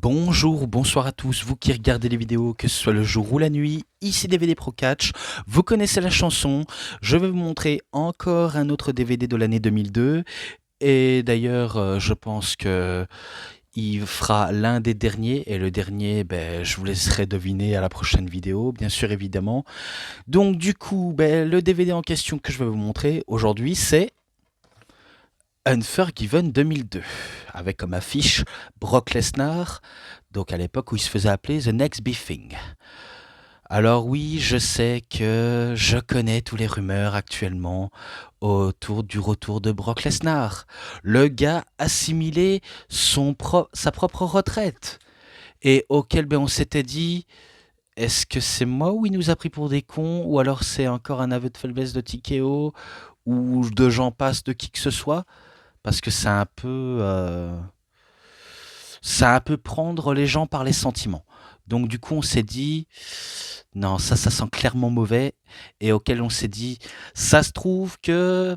Bonjour ou bonsoir à tous, vous qui regardez les vidéos, que ce soit le jour ou la nuit, ici DVD Pro Catch, vous connaissez la chanson, je vais vous montrer encore un autre DVD de l'année 2002, et d'ailleurs je pense que il fera l'un des derniers, et le dernier, je vous laisserai deviner à la prochaine vidéo, bien sûr évidemment. Donc du coup, le DVD en question que je vais vous montrer aujourd'hui, c'est Unforgiven 2002, avec comme affiche Brock Lesnar, donc à l'époque où il se faisait appeler The Next Big Thing. Alors oui, je sais que je connais toutes les rumeurs actuellement autour du retour de Brock Lesnar. Le gars assimilé sa propre retraite, et auquel on s'était dit, est-ce que c'est moi ou il nous a pris pour des cons, ou alors c'est encore un aveu de faiblesse de TKO, ou de Jean Passe de qui que ce soit, parce que c'est un peu prendre les gens par les sentiments. Donc du coup, on s'est dit, non, ça sent clairement mauvais, et auquel on s'est dit, ça se trouve que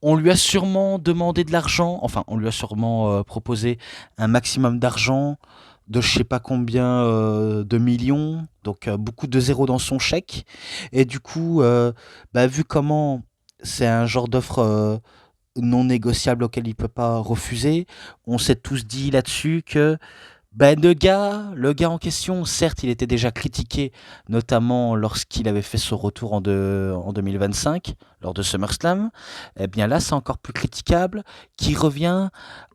on lui a sûrement demandé de l'argent, enfin, on lui a sûrement proposé un maximum d'argent, de je sais pas combien de millions, donc beaucoup de zéros dans son chèque, et du coup, vu comment c'est un genre d'offre non négociable auquel il peut pas refuser. On s'est tous dit là-dessus que le gars en question, certes, il était déjà critiqué, notamment lorsqu'il avait fait son retour en 2025, lors de SummerSlam. Eh bien là, c'est encore plus critiquable, qui revient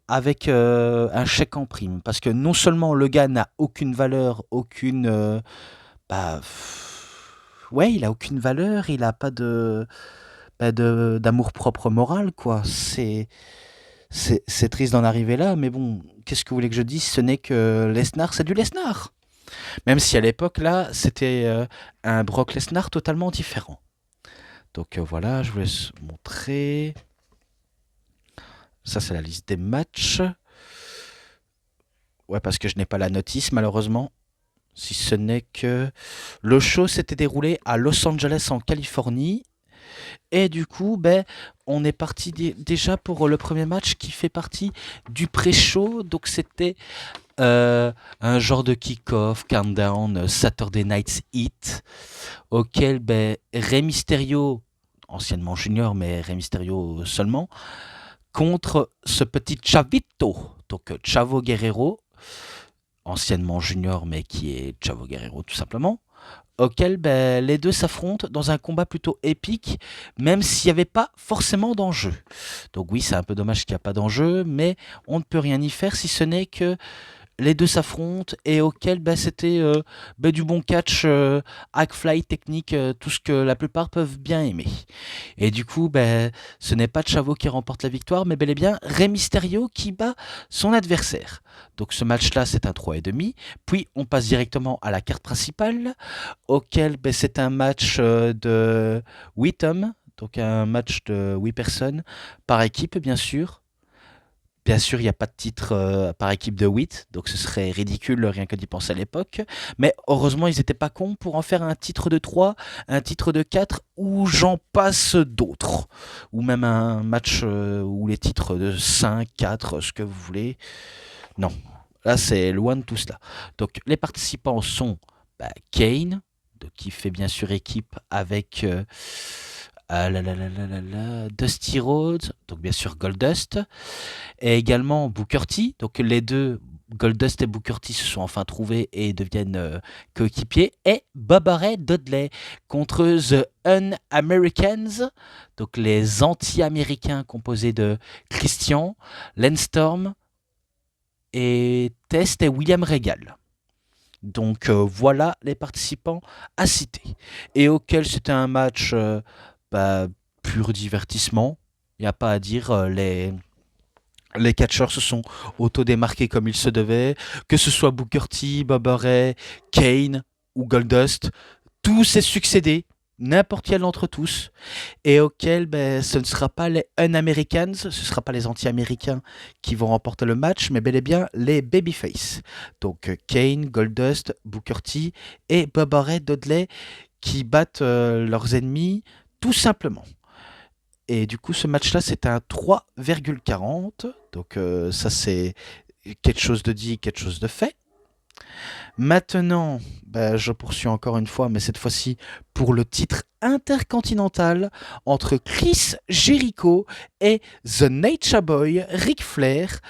avec un chèque en prime. Parce que non seulement le gars n'a aucune valeur, ouais, il a aucune valeur, il a pas d'amour-propre moral, quoi. C'est triste d'en arriver là, mais bon, qu'est-ce que vous voulez que je dise? Ce n'est que Lesnar, c'est du Lesnar. Même si à l'époque, là, c'était un Brock Lesnar totalement différent. Donc voilà, je vous laisse montrer. Ça, c'est la liste des matchs. Ouais, parce que je n'ai pas la notice, malheureusement. Si ce n'est que le show s'était déroulé à Los Angeles, en Californie. Et du coup, on est parti déjà pour le premier match qui fait partie du pré-show. Donc c'était un genre de kick-off, countdown, Saturday Night's Heat, auquel Rey Mysterio, anciennement junior, mais Rey Mysterio seulement, contre ce petit Chavito, donc Chavo Guerrero, anciennement junior, mais qui est Chavo Guerrero tout simplement, auquel les deux s'affrontent dans un combat plutôt épique, même s'il n'y avait pas forcément d'enjeu. Donc oui, c'est un peu dommage qu'il n'y a pas d'enjeu, mais on ne peut rien y faire si ce n'est que les deux s'affrontent, et auquel c'était du bon catch, hack fly technique, tout ce que la plupart peuvent bien aimer. Et du coup, ce n'est pas Chavo qui remporte la victoire, mais bel et bien Rey Mysterio qui bat son adversaire. Donc ce match-là, c'est un 3,5. Puis on passe directement à la carte principale, auquel c'est un match de 8 hommes, donc un match de 8 personnes, par équipe bien sûr. Bien sûr, il n'y a pas de titre par équipe de 8, donc ce serait ridicule rien que d'y penser à l'époque. Mais heureusement, ils n'étaient pas cons pour en faire un titre de 3, un titre de 4, ou j'en passe d'autres. Ou même un match où les titres de 5, 4, ce que vous voulez. Non, là c'est loin de tout cela. Donc les participants sont Kane, donc, qui fait bien sûr équipe avec Dusty Rhodes, donc bien sûr Goldust, et également Booker T. Donc les deux, Goldust et Booker T, se sont enfin trouvés et deviennent coéquipiers. Et Bubba Ray Dudley contre The Un-Americans, donc les anti-américains composés de Christian, Lance Storm et Test et William Regal. Donc voilà les participants à citer. Et auquel c'était un match bah, pur divertissement. Il n'y a pas à dire, les catcheurs se sont auto-démarqués comme il se devait, que ce soit Booker T, Bubba Ray, Kane ou Goldust, tout s'est succédé, n'importe quel d'entre tous, et auquel ce ne sera pas les Un-Americans, ce ne sera pas les anti-américains qui vont remporter le match, mais bel et bien les Babyface. Donc Kane, Goldust, Booker T et Bubba Ray Dudley qui battent leurs ennemis tout simplement. Et du coup, ce match-là, c'est un 3,40. Donc ça, c'est quelque chose de dit, quelque chose de fait. Maintenant, bah, je poursuis encore une fois, mais cette fois-ci pour le titre intercontinental entre Chris Jericho et The Nature Boy Ric Flair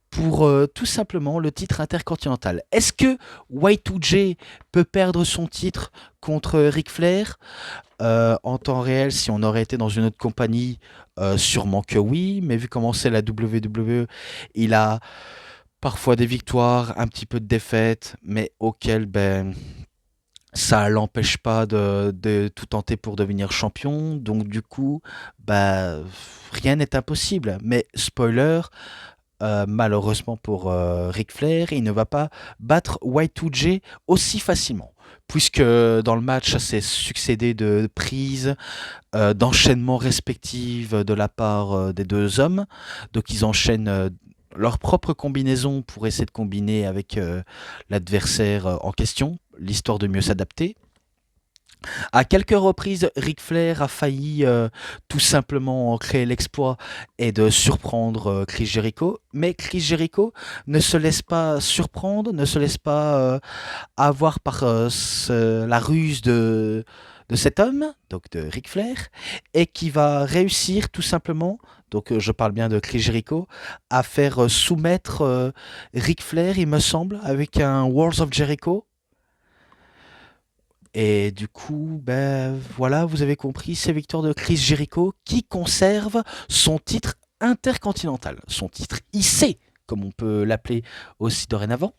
pour tout simplement le titre intercontinental. Est-ce que Y2J peut perdre son titre contre Ric Flair? En temps réel, si on aurait été dans une autre compagnie, sûrement que oui, mais vu comment c'est la WWE, il a parfois des victoires, un petit peu de défaites, mais auxquelles ben, ça l'empêche pas de tout tenter pour devenir champion. Donc du coup, bah, rien n'est impossible. Mais spoiler, malheureusement pour Ric Flair, il ne va pas battre Y2J aussi facilement. Puisque dans le match, ça s'est succédé de prises, d'enchaînements respectifs de la part des deux hommes. Donc ils enchaînent leur propre combinaison pour essayer de combiner avec l'adversaire en question, l'histoire de mieux s'adapter. À quelques reprises, Ric Flair a failli tout simplement créer l'exploit et de surprendre Chris Jericho, mais Chris Jericho ne se laisse pas surprendre, ne se laisse pas avoir par la ruse de cet homme, donc de Ric Flair, et qui va réussir tout simplement, donc je parle bien de Chris Jericho, à faire soumettre Ric Flair, il me semble, avec un Walls of Jericho. Et du coup, ben voilà, vous avez compris, c'est victoire de Chris Jericho qui conserve son titre intercontinental, son titre IC, comme on peut l'appeler aussi dorénavant.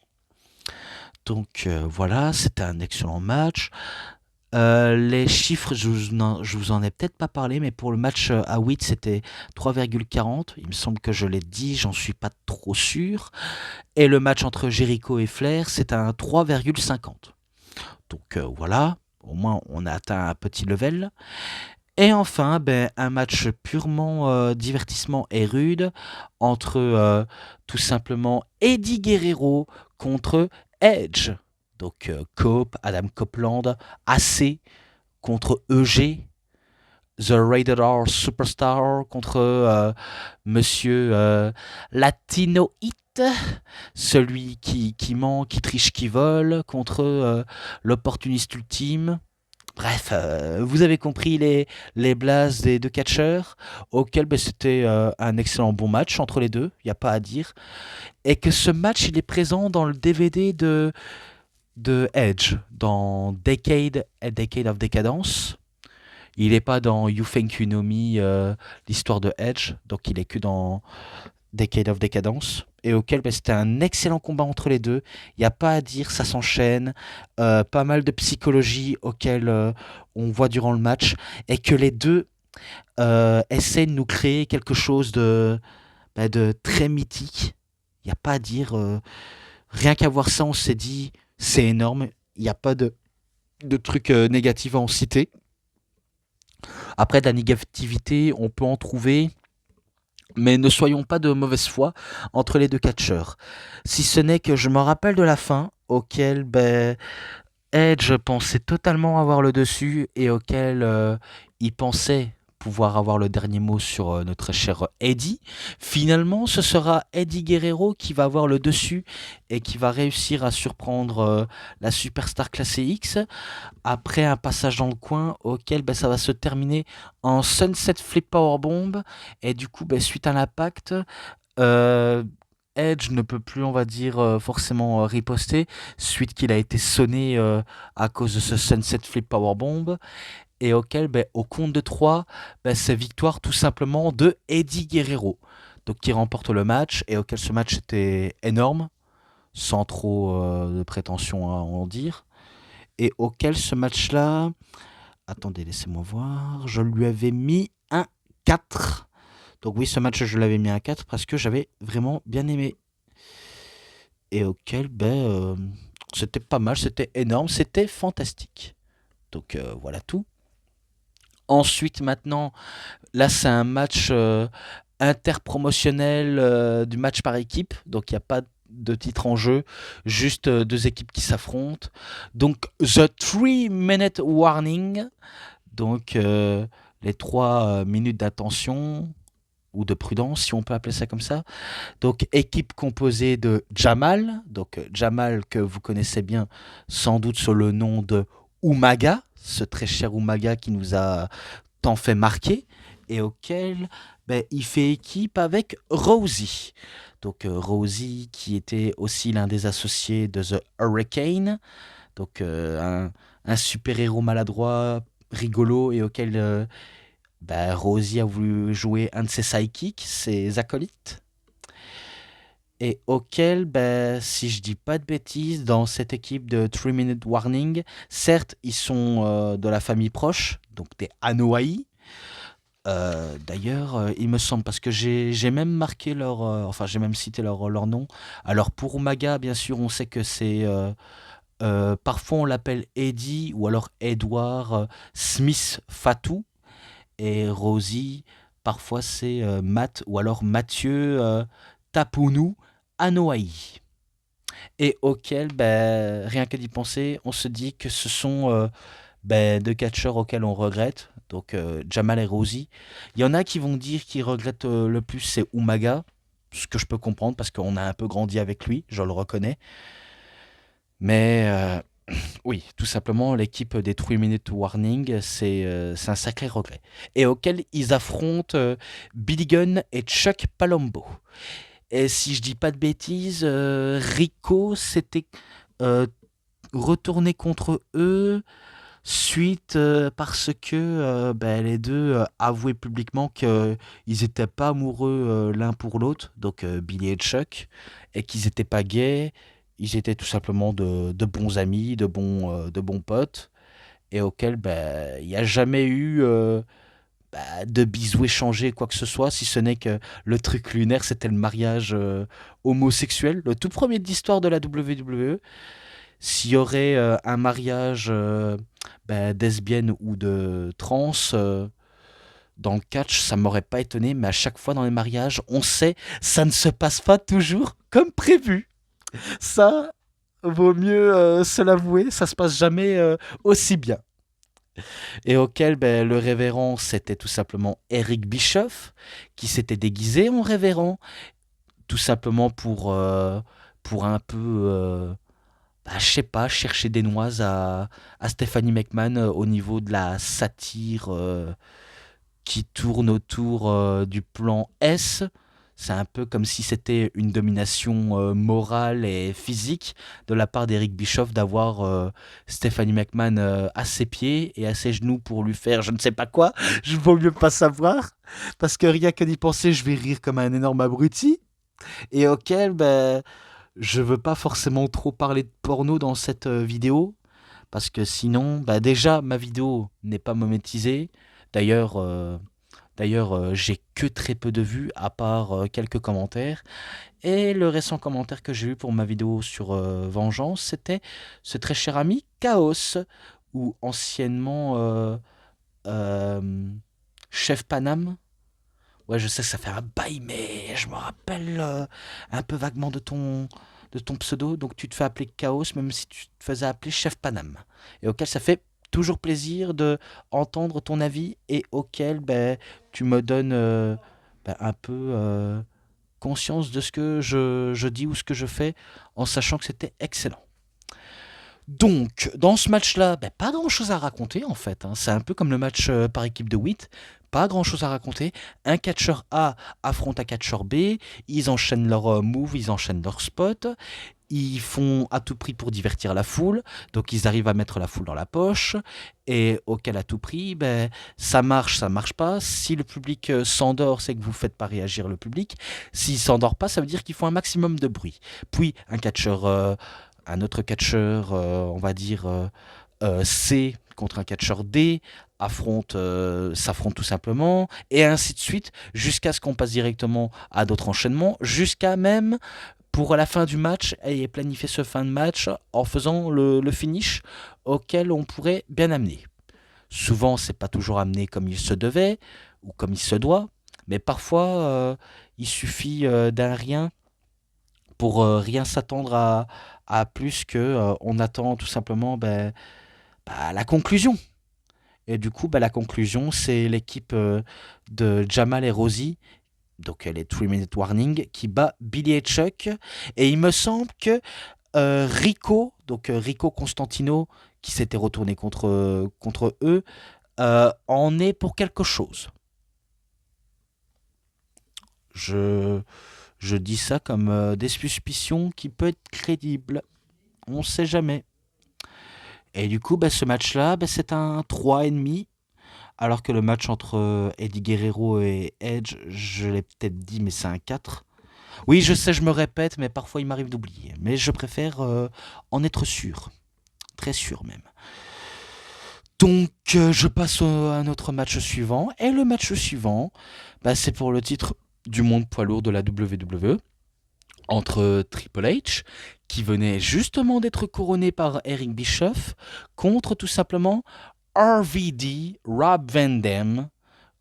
Donc voilà, c'était un excellent match. Les chiffres, je vous en ai peut-être pas parlé, mais pour le match à 8, c'était 3,40. Il me semble que je l'ai dit, j'en suis pas trop sûr. Et le match entre Jericho et Flair, c'est un 3,50. Donc voilà, au moins on a atteint un petit level. Et enfin, ben, un match purement divertissement et rude entre tout simplement Eddie Guerrero contre Edge. Donc Cope, Adam Copeland, AC contre EG, The Rated R Superstar contre Monsieur Latino Hit, celui qui ment, qui triche, qui vole, contre l'opportuniste ultime. Bref, vous avez compris les blases des deux catcheurs, auquel ben, c'était un excellent bon match entre les deux, il n'y a pas à dire. Et que ce match, il est présent dans le DVD de Edge, dans Decade, A Decade of Decadence. Il n'est pas dans You Think You Know Me, l'histoire de Edge, donc il est que dans Decade of Decadence, et auquel ben, c'était un excellent combat entre les deux. Il n'y a pas à dire, ça s'enchaîne. Pas mal de psychologie auquel on voit durant le match, et que les deux essaient de nous créer quelque chose de très mythique. Il n'y a pas à dire. Rien qu'à voir ça, on s'est dit, c'est énorme. Il n'y a pas de trucs négatifs à en citer. Après, de la négativité, on peut en trouver, mais ne soyons pas de mauvaise foi entre les deux catcheurs. Si ce n'est que je me rappelle de la fin, auquel ben, Edge pensait totalement avoir le dessus et auquel il pensait pouvoir avoir le dernier mot sur notre cher Eddie. Finalement, ce sera Eddie Guerrero qui va avoir le dessus et qui va réussir à surprendre la superstar classée X après un passage dans le coin auquel ben, ça va se terminer en Sunset Flip Powerbomb. Et du coup, ben, suite à l'impact, euh, Edge ne peut plus, on va dire, forcément riposter, suite qu'il a été sonné à cause de ce Sunset Flip Powerbomb, et auquel, ben, au compte de 3, ben, c'est victoire tout simplement de Eddie Guerrero, donc qui remporte le match, et auquel ce match était énorme, sans trop de prétention à en dire, et auquel ce match-là, attendez, laissez-moi voir, je lui avais mis un 4. Donc oui, ce match, je l'avais mis un 4 parce que j'avais vraiment bien aimé. Et auquel, ben, c'était pas mal, c'était énorme, c'était fantastique. Donc voilà tout. Ensuite, maintenant, là, c'est un match interpromotionnel du match par équipe. Donc il n'y a pas de titre en jeu, juste deux équipes qui s'affrontent. Donc, The 3 Minute Warning. Donc, les 3 minutes d'attention. ou de prudence, si on peut appeler ça comme ça. Donc, équipe composée de Jamal, donc Jamal que vous connaissez bien sans doute sous le nom de Umaga, ce très cher Umaga qui nous a tant fait marquer, et auquel il fait équipe avec Rosie. Donc, Rosie qui était aussi l'un des associés de The Hurricane, donc un super-héros maladroit, rigolo, et auquel Rosie a voulu jouer un de ses sidekicks, ses acolytes, et auquel, si je dis pas de bêtises, dans cette équipe de 3 Minute Warning, certes, ils sont de la famille proche, donc des Anoa'i. D'ailleurs, il me semble, parce que j'ai même marqué leur... enfin, j'ai même cité leur nom. Alors, pour Umaga, bien sûr, on sait que c'est... parfois, on l'appelle Eddie ou alors Edward Smith Fatou. Et Rosie, parfois, c'est Matt ou alors Mathieu Tapounou Anoa'i. Et auquel, rien que d'y penser, on se dit que ce sont deux catcheurs auxquels on regrette. Donc Jamal et Rosie. Il y en a qui vont dire qu'ils regrettent le plus, c'est Umaga. Ce que je peux comprendre parce qu'on a un peu grandi avec lui, je le reconnais. Mais oui, tout simplement, l'équipe des 3 Minute Warning, c'est un sacré regret. Et auquel ils affrontent Billy Gunn et Chuck Palumbo. Et si je dis pas de bêtises, Rico s'était euh, retourné contre eux suite parce que les deux avouaient publiquement qu'ils n'étaient pas amoureux l'un pour l'autre, donc Billy et Chuck, et qu'ils n'étaient pas gays, ils étaient tout simplement de bons amis, de bons potes, et auxquels il n'y a jamais eu de bisous échangés, quoi que ce soit, si ce n'est que le truc lunaire, c'était le mariage homosexuel, le tout premier de l'histoire de la WWE. S'il y aurait un mariage lesbienne ou de trans dans le catch, ça m'aurait pas étonné, mais à chaque fois dans les mariages, on sait, ça ne se passe pas toujours comme prévu. Ça, vaut mieux se l'avouer, ça se passe jamais aussi bien. Et auquel le révérend, c'était tout simplement Eric Bischoff, qui s'était déguisé en révérend, tout simplement pour un peu je sais pas, chercher des noises à Stephanie McMahon au niveau de la satire qui tourne autour du plan S. C'est un peu comme si c'était une domination morale et physique de la part d'Eric Bischoff d'avoir Stephanie McMahon à ses pieds et à ses genoux pour lui faire je ne sais pas quoi. Je vaut mieux pas savoir parce que rien que d'y penser, je vais rire comme un énorme abruti et auquel je veux pas forcément trop parler de porno dans cette vidéo, parce que sinon, déjà, ma vidéo n'est pas monétisée. D'ailleurs, j'ai que très peu de vues, à part quelques commentaires. Et le récent commentaire que j'ai eu pour ma vidéo sur Vengeance, c'était ce très cher ami Chaos, ou anciennement euh, Chef Panam. Ouais, je sais que ça fait un bail, mais je me rappelle un peu vaguement de ton pseudo. Donc tu te fais appeler Chaos, même si tu te faisais appeler Chef Panam. Et auquel ça fait toujours plaisir de entendre ton avis et auquel tu me donnes un peu conscience de ce que je dis ou ce que je fais en sachant que c'était excellent. Donc, dans ce match-là, pas grand-chose à raconter en fait, hein. C'est un peu comme le match par équipe de 8. Pas grand-chose à raconter. Un catcheur A affronte un catcheur B. Ils enchaînent leurs moves, ils enchaînent leurs spots. Ils font à tout prix pour divertir la foule. Donc, ils arrivent à mettre la foule dans la poche. Et auquel à tout prix, ça marche pas. Si le public s'endort, c'est que vous ne faites pas réagir le public. S'il s'endort pas, ça veut dire qu'ils font un maximum de bruit. Puis, un autre catcheur, on va dire C contre un catcheur D, s'affrontent tout simplement, et ainsi de suite, jusqu'à ce qu'on passe directement à d'autres enchaînements, jusqu'à même pour la fin du match et planifier ce fin de match en faisant le finish auquel on pourrait bien amener. Souvent, c'est pas toujours amené comme il se devait ou comme il se doit, mais parfois il suffit d'un rien pour rien s'attendre à plus que on attend tout simplement la conclusion. Et du coup, la conclusion, c'est l'équipe de Jamal et Rosie donc les 3 minute warning, qui bat Billy et Chuck. Et il me semble que Rico, donc Rico Constantino, qui s'était retourné contre eux, en est pour quelque chose. Je, je dis ça comme des suspicions qui peuvent être crédibles. On sait jamais. Et du coup, bah, ce match-là, bah, c'est un 3,5. Alors que le match entre Eddie Guerrero et Edge, je l'ai peut-être dit, mais c'est un 4. Oui, je sais, je me répète, mais parfois il m'arrive d'oublier. Mais je préfère en être sûr. Très sûr même. Donc, je passe à un autre match suivant. Et le match suivant, bah, c'est pour le titre du monde poids lourd de la WWE. Entre Triple H, qui venait justement d'être couronné par Eric Bischoff, contre tout simplement RVD, Rob Van Dam,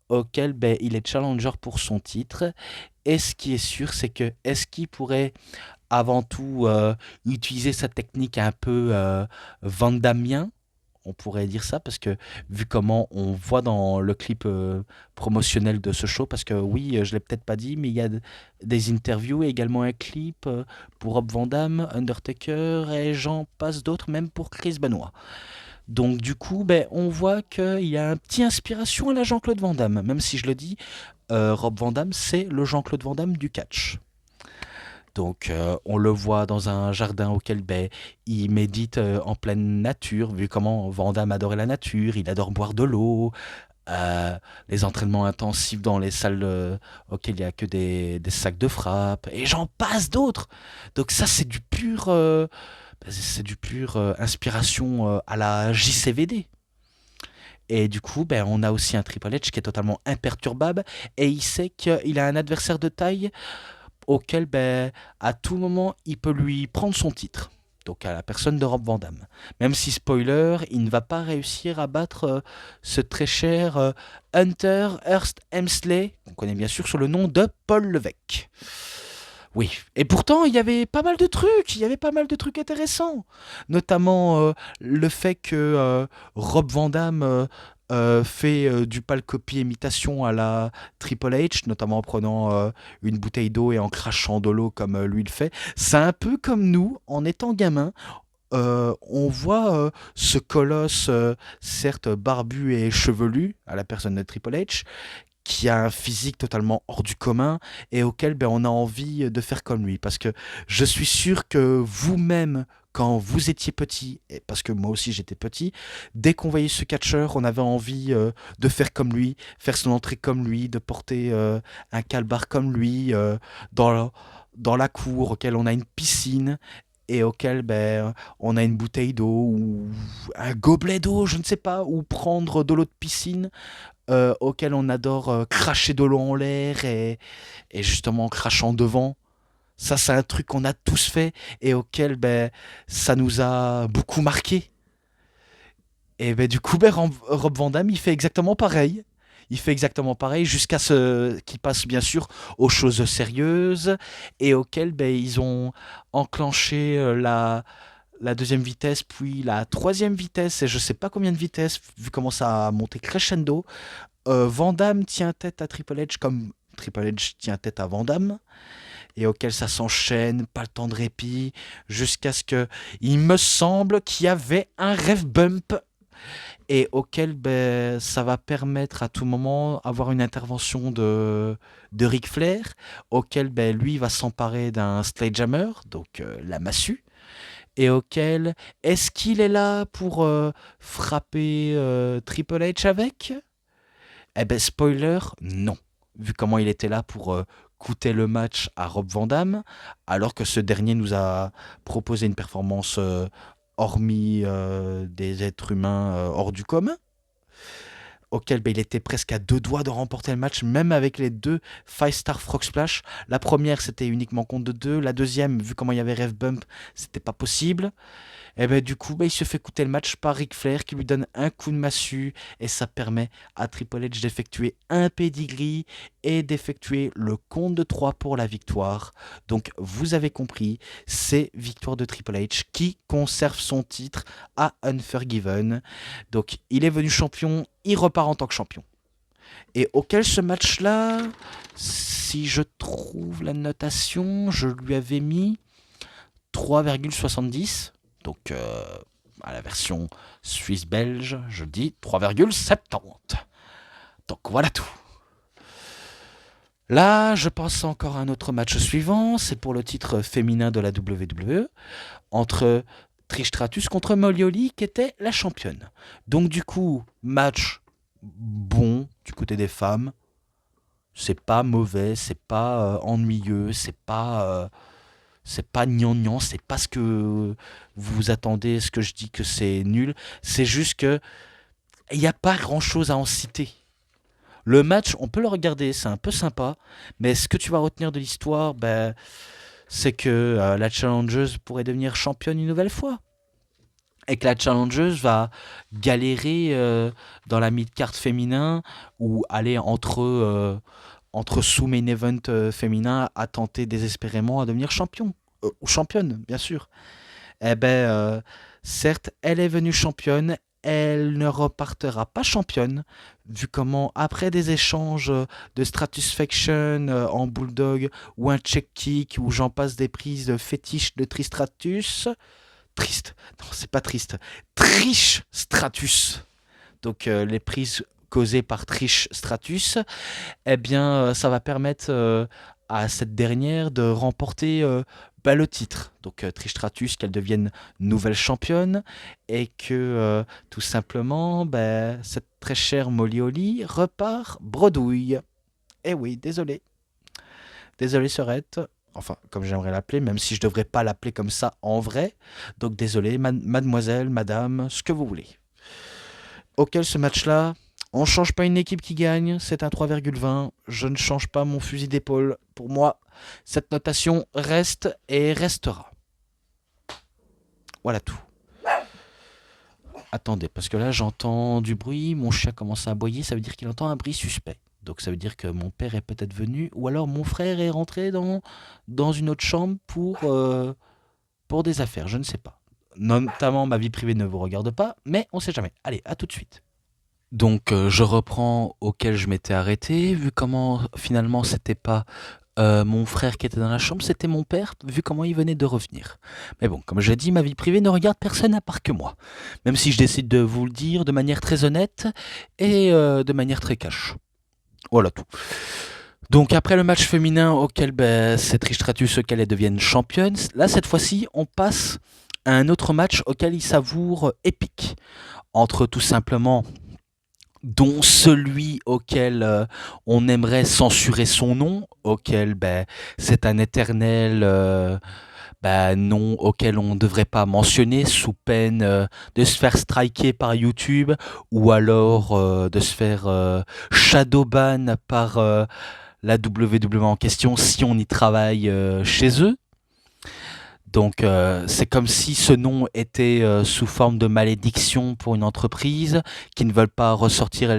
auquel ben, il est challenger pour son titre. Et ce qui est sûr, c'est que est-ce qu'il pourrait avant tout utiliser sa technique un peu Van Dammien, on pourrait dire ça, parce que vu comment on voit dans le clip promotionnel de ce show, parce que oui, je l'ai peut-être pas dit, mais il y a des interviews et également un clip pour Rob Van Dam, Undertaker et j'en passe d'autres, même pour Chris Benoit. Donc du coup, ben, on voit qu'il y a un petit inspiration à la Jean-Claude Van Damme, même si je le dis, Rob Van Damme, c'est le Jean-Claude Van Damme du catch. Donc on le voit dans un jardin auquel ben, il médite en pleine nature, vu comment Van Damme adorait la nature, il adore boire de l'eau, les entraînements intensifs dans les salles auxquelles il n'y a que des sacs de frappe, et j'en passe d'autres. Donc ça c'est du pur inspiration à la JCVD. Et du coup, ben, on a aussi un Triple H qui est totalement imperturbable et il sait qu'il a un adversaire de taille auquel, ben, à tout moment, il peut lui prendre son titre. Donc à la personne de Rob Van Damme. Même si, spoiler, il ne va pas réussir à battre ce très cher Hunter Hearst Helmsley, qu'on connaît bien sûr sous le nom de Paul Levesque. Oui, et pourtant il y avait pas mal de trucs intéressants, notamment le fait que Rob Van Damme fait du pâle copie imitation à la Triple H, notamment en prenant une bouteille d'eau et en crachant de l'eau comme lui le fait. C'est un peu comme nous, en étant gamin, on voit ce colosse, certes barbu et chevelu, à la personne de Triple H, qui a un physique totalement hors du commun et auquel ben, on a envie de faire comme lui. Parce que je suis sûr que vous-même, quand vous étiez petit, et parce que moi aussi j'étais petit, dès qu'on voyait ce catcheur, on avait envie de faire comme lui, faire son entrée comme lui, de porter un calbar comme lui, dans la cour, auquel on a une piscine. Et auquel ben, on a une bouteille d'eau ou un gobelet d'eau, je ne sais pas, ou prendre de l'eau de piscine auquel on adore cracher de l'eau en l'air et justement en crachant devant. Ça, c'est un truc qu'on a tous fait et auquel ben, ça nous a beaucoup marqué. Et ben, du coup, ben, Rob Van Damme, il fait exactement pareil. Il fait exactement pareil jusqu'à ce qu'il passe bien sûr aux choses sérieuses et auxquelles ben, ils ont enclenché la deuxième vitesse, puis la troisième vitesse, et je sais pas combien de vitesses, vu comment ça a monté crescendo. Van Damme tient tête à Triple H comme Triple H tient tête à Van Damme, et auquel ça s'enchaîne, pas le temps de répit, jusqu'à ce que, il me semble qu'il y avait un ref bump, et auquel ben, ça va permettre à tout moment avoir une intervention de Ric Flair, auquel ben, lui va s'emparer d'un sledgehammer, donc la massue, et auquel est-ce qu'il est là pour frapper Triple H avec? Eh ben, spoiler, non. Vu comment il était là pour coûter le match à Rob Van Damme, alors que ce dernier nous a proposé une performance hormis des êtres humains hors du commun, auquel ben, il était presque à deux doigts de remporter le match, même avec les deux Five Star Frog Splash. La première, c'était uniquement compte de deux. La deuxième, vu comment il y avait Rev Bump, c'était pas possible. Et ben du coup, ben, il se fait coûter le match par Ric Flair qui lui donne un coup de massue et ça permet à Triple H d'effectuer un pedigree et d'effectuer le compte de 3 pour la victoire. Donc vous avez compris, c'est victoire de Triple H qui conserve son titre à Unforgiven. Donc il est venu champion, il repart en tant que champion. Et auquel ce match-là, si je trouve la notation, je lui avais mis 3,70. Donc, à la version suisse-belge, je dis 3,70. Donc, voilà tout. Là, je pense encore à un autre match suivant. C'est pour le titre féminin de la WWE entre Trish Stratus contre Molly Holly, qui était la championne. Donc, du coup, match bon du côté des femmes. C'est pas mauvais, c'est pas ennuyeux, c'est pas gnangnan, c'est pas ce que vous vous attendez, ce que je dis que c'est nul. C'est juste que il n'y a pas grand chose à en citer. Le match, on peut le regarder, c'est un peu sympa, mais ce que tu vas retenir de l'histoire, ben, c'est que la challengeuse pourrait devenir championne une nouvelle fois. Et que la challengeuse va galérer dans la mid-card féminin ou aller entre sous-main event féminin à tenter désespérément à devenir champion. Ou championne, bien sûr. Eh ben, certes, elle est venue championne, elle ne repartira pas championne, vu comment, après des échanges de Stratusfaction en Bulldog, ou un check kick, ou j'en passe des prises fétiches de Tristratus, triste, non, c'est pas triste, Trish Stratus, donc les prises causées par Trish Stratus, eh bien, ça va permettre à cette dernière de remporter le titre. Donc, Trish Stratus, qu'elle devienne nouvelle championne et que tout simplement, cette très chère Molly Holly repart bredouille. Eh oui, désolé. Désolé, Sorette. Enfin, comme j'aimerais l'appeler, même si je devrais pas l'appeler comme ça en vrai. Donc, désolé, mademoiselle, madame, ce que vous voulez. Auquel ce match-là, on ne change pas une équipe qui gagne, c'est un 3,20. Je ne change pas mon fusil d'épaule. Pour moi, cette notation reste et restera. Voilà tout. Attendez, parce que là j'entends du bruit, mon chien commence à aboyer, ça veut dire qu'il entend un bruit suspect. Donc ça veut dire que mon père est peut-être venu, ou alors mon frère est rentré dans une autre chambre pour des affaires, je ne sais pas. Notamment ma vie privée ne vous regarde pas, mais on ne sait jamais. Allez, à tout de suite. Donc je reprends auquel je m'étais arrêté, vu comment finalement c'était pas mon frère qui était dans la chambre, c'était mon père, vu comment il venait de revenir. Mais bon, comme je l'ai dit, ma vie privée ne regarde personne à part que moi. Même si je décide de vous le dire de manière très honnête et de manière très cash. Voilà tout. Donc après le match féminin auquel c'est Trish Stratus auquel elle devienne championne, là cette fois-ci on passe à un autre match auquel il savoure épique. Entre tout simplement dont celui auquel on aimerait censurer son nom, auquel c'est un éternel nom auquel on ne devrait pas mentionner sous peine de se faire striker par YouTube ou alors de se faire shadowban par la WWE en question si on y travaille chez eux. Donc c'est comme si ce nom était sous forme de malédiction pour une entreprise qui ne veulent pas ressortir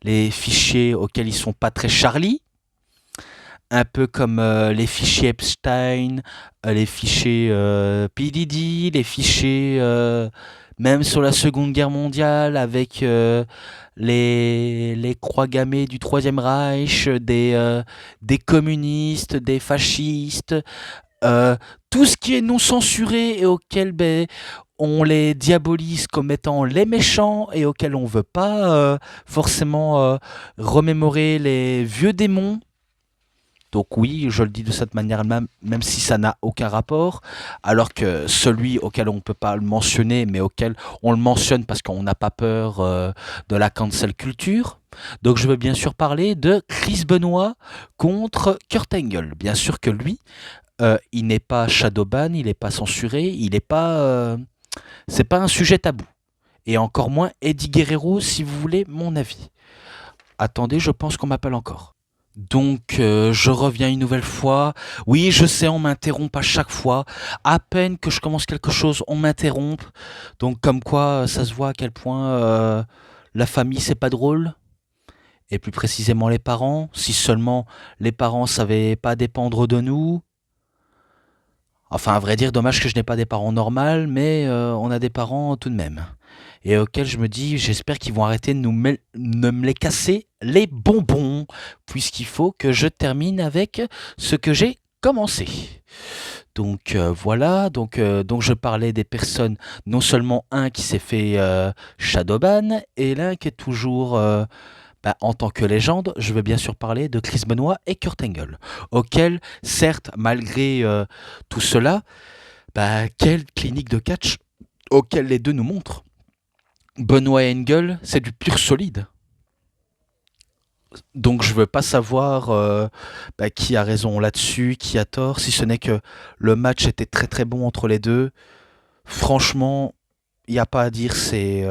les fichiers auxquels ils sont pas très Charlie. Un peu comme les fichiers Epstein, les fichiers PDD, les fichiers même sur la Seconde Guerre mondiale avec les croix gammées du Troisième Reich, des communistes, des fascistes, euh, tout ce qui est non censuré et auquel on les diabolise comme étant les méchants et auquel on veut pas forcément remémorer les vieux démons. Donc oui, je le dis de cette manière même si ça n'a aucun rapport, alors que celui auquel on ne peut pas le mentionner, mais auquel on le mentionne parce qu'on n'a pas peur de la cancel culture. Donc je veux bien sûr parler de Chris Benoit contre Kurt Angle. Bien sûr que lui, il n'est pas shadowban, il n'est pas censuré, il n'est pas, c'est pas un sujet tabou. Et encore moins Eddie Guerrero, si vous voulez mon avis. Attendez, je pense qu'on m'appelle encore. Donc, je reviens une nouvelle fois. Oui, je sais, on m'interrompt à chaque fois. À peine que je commence quelque chose, on m'interrompt. Donc, comme quoi, ça se voit à quel point la famille, c'est pas drôle. Et plus précisément les parents. Si seulement les parents savaient pas dépendre de nous. Enfin, à vrai dire, dommage que je n'ai pas des parents normaux, mais on a des parents tout de même. et auquel je me dis, j'espère qu'ils vont arrêter de me les casser les bonbons, puisqu'il faut que je termine avec ce que j'ai commencé. Donc voilà, donc je parlais des personnes, non seulement un qui s'est fait Shadowban, et l'un qui est toujours en tant que légende. Je veux bien sûr parler de Chris Benoit et Kurt Angle, auquel, certes, malgré tout cela, quelle clinique de catch auquel les deux nous montrent. Benoit et Angle, c'est du pur solide. Donc je veux pas savoir qui a raison là-dessus, qui a tort, si ce n'est que le match était très très bon entre les deux. Franchement, il n'y a pas à dire, c'est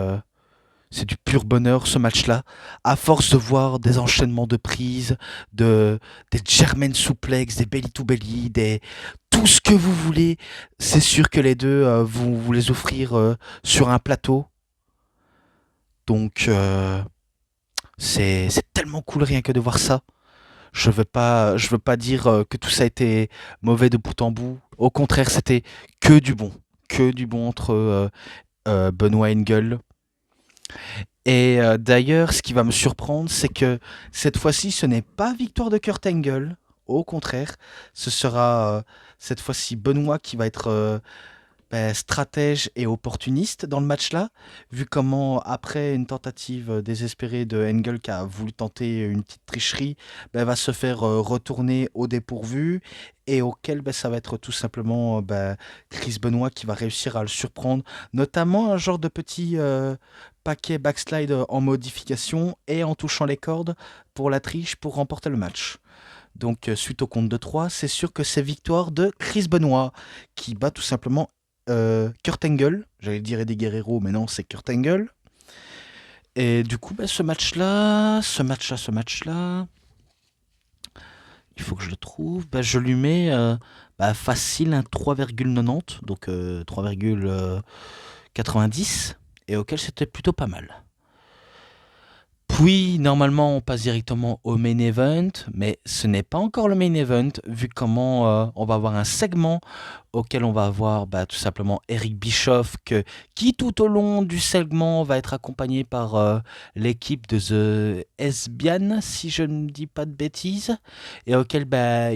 du pur bonheur ce match-là. À force de voir des enchaînements de prises, des German suplex, des belly to belly, tout ce que vous voulez, c'est sûr que les deux vous les offrir sur un plateau. Donc c'est tellement cool rien que de voir ça. Je veux pas dire que tout ça a été mauvais de bout en bout. Au contraire, c'était que du bon entre Benoît Engel. Et d'ailleurs, ce qui va me surprendre, c'est que cette fois-ci, ce n'est pas victoire de Kurt Angle. Au contraire, ce sera cette fois-ci Benoît qui va être stratège et opportuniste dans le match-là, vu comment, après une tentative désespérée de Engel qui a voulu tenter une petite tricherie, va se faire retourner au dépourvu, et auquel ça va être tout simplement Chris Benoit qui va réussir à le surprendre, notamment un genre de petit paquet backslide en modification et en touchant les cordes pour la triche pour remporter le match. Donc, suite au compte de 3, c'est sûr que c'est victoire de Chris Benoit qui bat tout simplement Kurt Angle. J'allais dire Eddie Guerrero, mais non, c'est Kurt Angle. Et du coup, ce match-là, il faut que je le trouve. Je lui mets facile un 3,90, donc 3,90, et auquel c'était plutôt pas mal. Puis, normalement, on passe directement au main event, mais ce n'est pas encore le main event, vu comment on va avoir un segment auquel on va avoir tout simplement Eric Bischoff, qui tout au long du segment va être accompagné par l'équipe de The Esbian, si je ne dis pas de bêtises, et auquel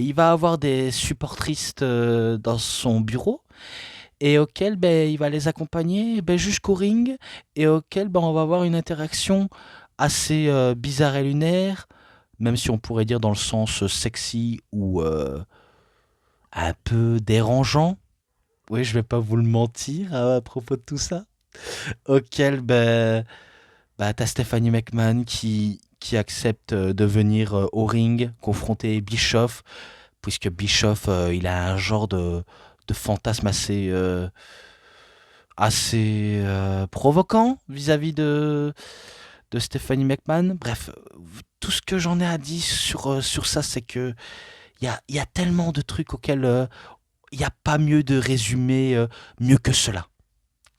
il va avoir des supportristes dans son bureau, et auquel il va les accompagner jusqu'au ring, et auquel on va avoir une interaction assez bizarre et lunaire, même si on pourrait dire dans le sens sexy ou un peu dérangeant. Oui, je vais pas vous le mentir à propos de tout ça. Auquel t'as Stephanie McMahon qui accepte de venir au ring confronter Bischoff, puisque Bischoff il a un genre de fantasme assez provoquant vis-à-vis de Stephanie McMahon. Bref, tout ce que j'en ai à dire sur ça, c'est que il y a tellement de trucs auxquels il n'y a pas mieux de résumé mieux que cela.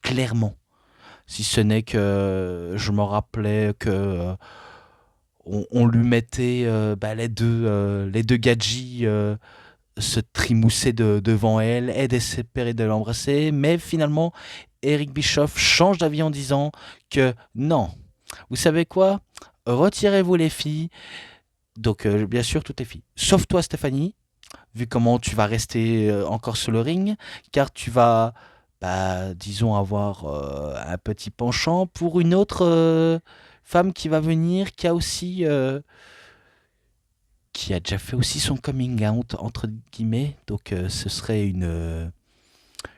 Clairement. Si ce n'est que je me rappelais que on lui mettait les deux gadgets se trimoussaient devant elle et d'espérer de l'embrasser, mais finalement Eric Bischoff change d'avis en disant que non, vous savez quoi, retirez-vous les filles, donc bien sûr toutes les filles, sauf toi Stéphanie, vu comment tu vas rester encore sur le ring, car tu vas disons avoir un petit penchant pour une autre femme qui va venir, qui a déjà fait aussi son coming out, entre guillemets. Donc ce serait une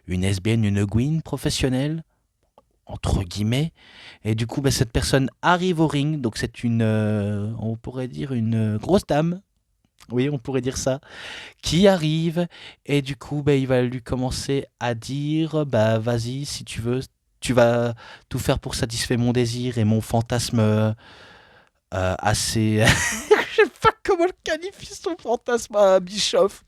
lesbienne, une Gwyn professionnelle, entre guillemets. Et du coup, cette personne arrive au ring. Donc c'est on pourrait dire une grosse dame. Oui, on pourrait dire ça. Qui arrive. Et du coup, il va lui commencer à dire, vas-y, si tu veux, tu vas tout faire pour satisfaire mon désir et mon fantasme assez... Je sais pas comment le qualifie son fantasme à Bischoff.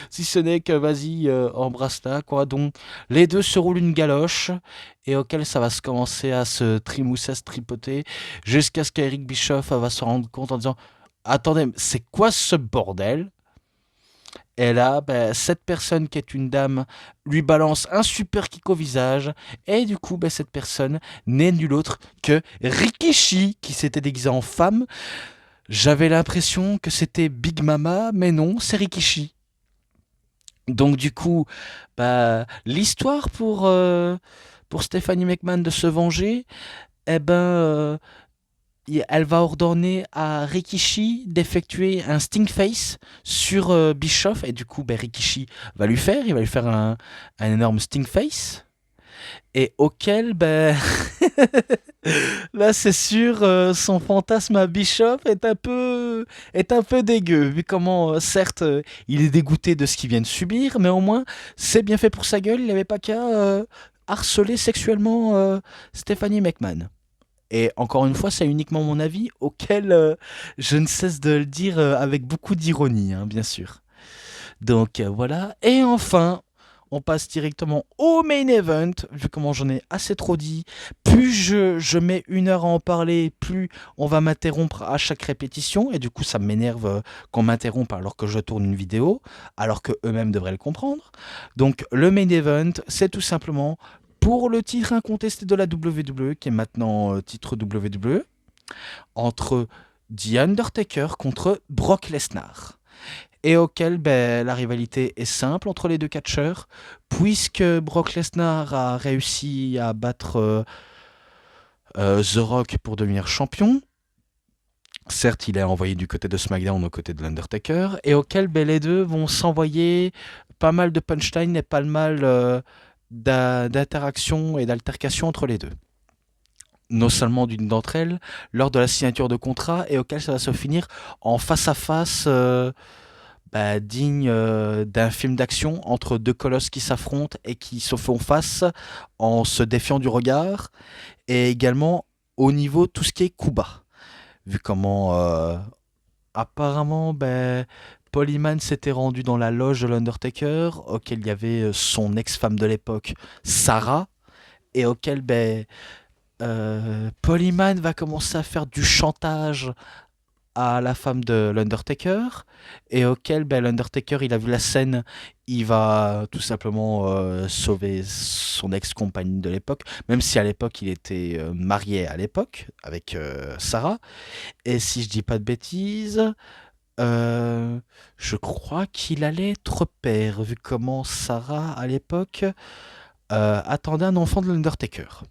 Si ce n'est que vas-y, embrasse-la, quoi. Donc, les deux se roulent une galoche, et auquel ça va se commencer à se trimousser, à se tripoter, jusqu'à ce qu'Eric Bischoff va se rendre compte en disant attendez, c'est quoi ce bordel? Et là, cette personne qui est une dame lui balance un super kick au visage. Et du coup, cette personne n'est nul autre que Rikishi qui s'était déguisé en femme. J'avais l'impression que c'était Big Mama, mais non, c'est Rikishi. Donc du coup, l'histoire pour Stephanie McMahon de se venger, eh ben, elle va ordonner à Rikishi d'effectuer un Sting Face sur Bischoff. Et du coup, Rikishi il va lui faire un énorme Sting Face. Et auquel, là c'est sûr, son fantasme à Bischoff est un peu dégueu, vu comment, certes, il est dégoûté de ce qu'il vient de subir, mais au moins, c'est bien fait pour sa gueule, il n'avait pas qu'à harceler sexuellement Stephanie McMahon. Et encore une fois, c'est uniquement mon avis, auquel je ne cesse de le dire avec beaucoup d'ironie, hein, bien sûr. Donc voilà. Et enfin, on passe directement au main event. Vu comment j'en ai assez trop dit, plus je mets 1 heure à en parler, plus on va m'interrompre à chaque répétition. Et du coup, ça m'énerve qu'on m'interrompe alors que je tourne une vidéo, alors que eux-mêmes devraient le comprendre. Donc le main event, c'est tout simplement pour le titre incontesté de la WWE, qui est maintenant titre WWE, entre The Undertaker contre Brock Lesnar. Et auquel la rivalité est simple entre les deux catcheurs, puisque Brock Lesnar a réussi à battre The Rock pour devenir champion. Certes, il est envoyé du côté de SmackDown au côté de l'Undertaker, et auquel les deux vont s'envoyer pas mal de punchline et pas mal d'interactions et d'altercations entre les deux. Non seulement d'une d'entre elles, lors de la signature de contrat, et auquel ça va se finir en face-à-face digne d'un film d'action entre deux colosses qui s'affrontent et qui se font face en se défiant du regard, et également au niveau tout ce qui est coup bas. Vu comment apparemment Paul Heyman s'était rendu dans la loge de l'Undertaker, auquel il y avait son ex-femme de l'époque, Sarah, et auquel Paul Heyman va commencer à faire du chantage à la femme de l'Undertaker, et auquel l'Undertaker, il a vu la scène, il va tout simplement sauver son ex-compagne de l'époque, même si à l'époque il était marié à l'époque avec Sarah. Et si je dis pas de bêtises, euh, je crois qu'il allait être père, vu comment Sarah à l'époque attendait un enfant de l'Undertaker,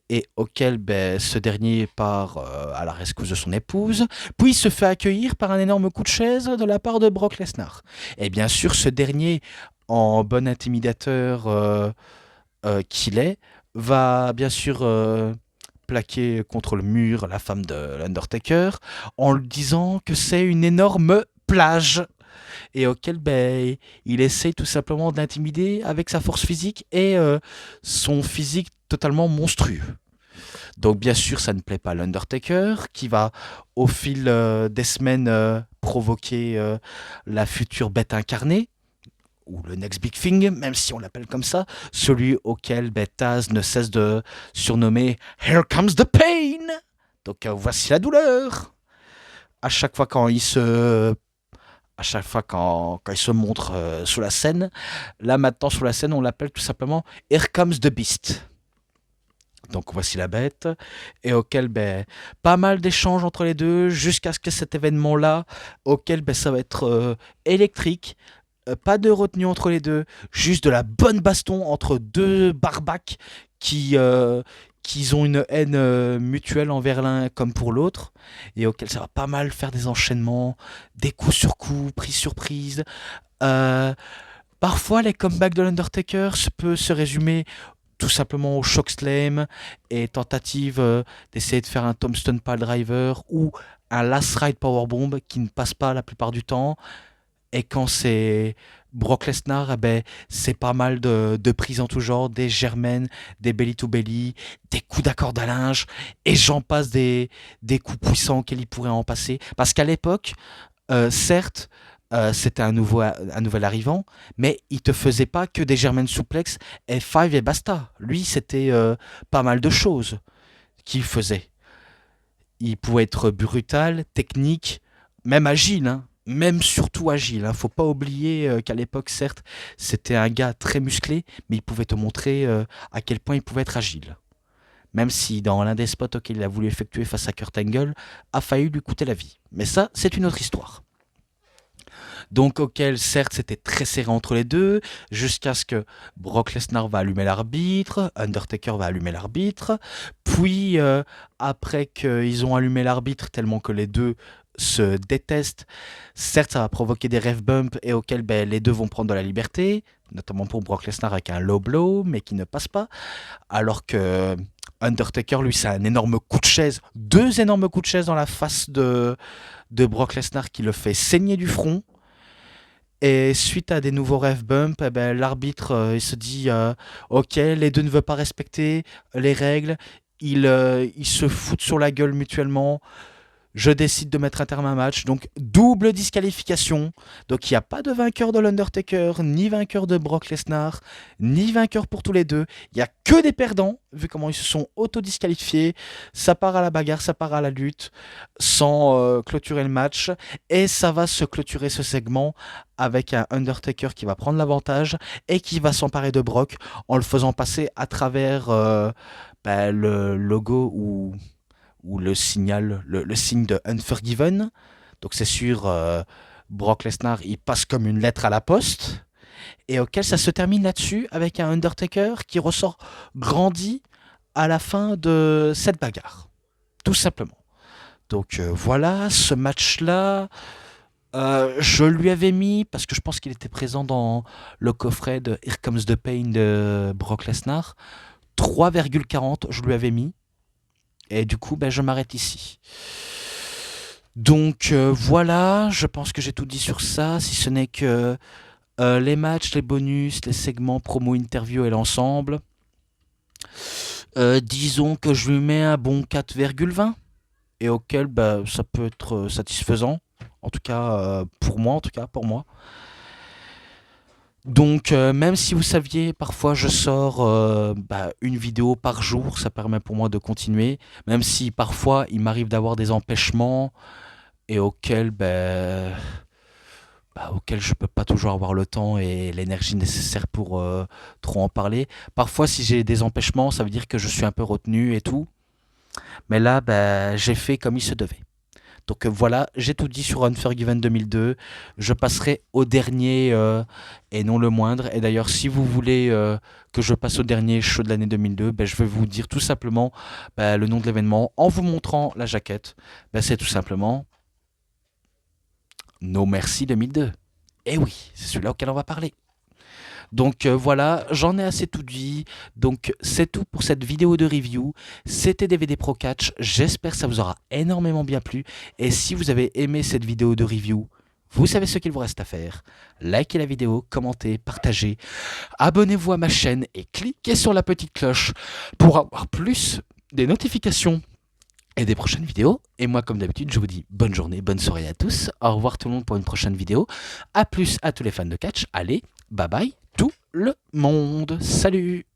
et auquel ce dernier part à la rescousse de son épouse, puis se fait accueillir par un énorme coup de chaise de la part de Brock Lesnar. Et bien sûr, ce dernier, en bon intimidateur qu'il est, va bien sûr plaquer contre le mur la femme de l'Undertaker en lui disant que c'est une énorme plage, et auquel il essaye tout simplement d'intimider avec sa force physique et son physique totalement monstrueux. Donc bien sûr, ça ne plaît pas à l'Undertaker, qui va au fil des semaines provoquer la future bête incarnée, ou le Next Big Thing, même si on l'appelle comme ça, celui auquel Taz ne cesse de surnommer Here Comes the Pain. Donc voici la douleur. À chaque fois quand il se à chaque fois quand il se montre sous la scène, là maintenant sous la scène on l'appelle tout simplement Here Comes the Beast. Donc voici la bête, et auquel pas mal d'échanges entre les deux jusqu'à ce que cet événement-là, auquel ça va être électrique, pas de retenue entre les deux, juste de la bonne baston entre deux barbaques qui ont une haine mutuelle envers l'un comme pour l'autre, et auquel ça va pas mal faire des enchaînements, des coups sur coups, prise sur prise. Euh, Parfois, les comebacks de l'Undertaker peut se résumer tout simplement au chokeslam et tentative d'essayer de faire un tombstone pile driver ou un last ride powerbomb qui ne passe pas la plupart du temps. Et quand c'est Brock Lesnar, c'est pas mal de prises en tout genre, des germaines, des belly to belly, des coups d'accord à linge, et j'en passe des coups puissants auxquels il pourrait en passer. Parce qu'à l'époque, certes, c'était un nouvel arrivant, mais il te faisait pas que des German suplex F5 et basta. Lui, c'était pas mal de choses qu'il faisait. Il pouvait être brutal, technique, même agile, hein. même surtout agile, hein. Faut pas oublier qu'à l'époque, certes, c'était un gars très musclé, mais il pouvait te montrer à quel point il pouvait être agile. Même si dans l'un des spots auxquels il a voulu effectuer face à Kurt Angle, a failli lui coûter la vie. Mais ça, c'est une autre histoire. Donc auquel certes c'était très serré entre les deux, jusqu'à ce que Brock Lesnar va allumer l'arbitre, Undertaker va allumer l'arbitre, puis après qu'ils ont allumé l'arbitre tellement que les deux se détestent, certes ça va provoquer des ref bumps et auxquels ben, les deux vont prendre de la liberté, notamment pour Brock Lesnar avec un low blow mais qui ne passe pas, alors que Undertaker lui c'est un énorme coup de chaise, deux énormes coups de chaise dans la face de Brock Lesnar qui le fait saigner du front. Et suite à des nouveaux ref bumps, eh ben, l'arbitre il se dit ok, les deux ne veulent pas respecter les règles, ils se foutent sur la gueule mutuellement, je décide de mettre un terme à un match, donc double disqualification. Donc il n'y a pas de vainqueur de l'Undertaker, ni vainqueur de Brock Lesnar, ni vainqueur pour tous les deux. Il n'y a que des perdants, vu comment ils se sont auto-disqualifiés. Ça part à la bagarre, ça part à la lutte, sans clôturer le match. Et ça va se clôturer ce segment avec un Undertaker qui va prendre l'avantage et qui va s'emparer de Brock en le faisant passer à travers le logo ou le signal, le signe de Unforgiven. Donc c'est sûr, Brock Lesnar, il passe comme une lettre à la poste. Et auquel ça se termine là-dessus avec un Undertaker qui ressort grandi à la fin de cette bagarre. Tout simplement. Donc voilà, ce match-là, je lui avais mis, parce que je pense qu'il était présent dans le coffret de Here Comes the Pain de Brock Lesnar, 3,40 je lui avais mis. Et du coup, ben, je m'arrête ici. Donc voilà, je pense que j'ai tout dit sur ça, si ce n'est que les matchs, les bonus, les segments, promo, interview et l'ensemble. Disons que je lui mets un bon 4,20 et auquel bah, ça peut être satisfaisant. En tout cas, pour moi, Donc, même si vous saviez, parfois je sors une vidéo par jour, ça permet pour moi de continuer. Même si parfois il m'arrive d'avoir des empêchements et auxquels je peux pas toujours avoir le temps et l'énergie nécessaire pour trop en parler. Parfois, si j'ai des empêchements, ça veut dire que je suis un peu retenu et tout. Mais là, j'ai fait comme il se devait. Donc voilà, j'ai tout dit sur Unforgiven 2002. Je passerai au dernier et non le moindre. Et d'ailleurs, si vous voulez que je passe au dernier show de l'année 2002, je vais vous dire tout simplement le nom de l'événement en vous montrant la jaquette. C'est tout simplement No Merci 2002. Et oui, c'est celui-là auquel on va parler. Donc voilà, j'en ai assez tout dit. Donc c'est tout pour cette vidéo de review. C'était DVD Pro Catch. J'espère que ça vous aura énormément bien plu. Et si vous avez aimé cette vidéo de review, vous savez ce qu'il vous reste à faire. Likez la vidéo, commentez, partagez. Abonnez-vous à ma chaîne et cliquez sur la petite cloche pour avoir plus des notifications et des prochaines vidéos. Et moi, comme d'habitude, je vous dis bonne journée, bonne soirée à tous. Au revoir tout le monde pour une prochaine vidéo. A plus à tous les fans de catch. Allez, bye bye tout le monde. Salut!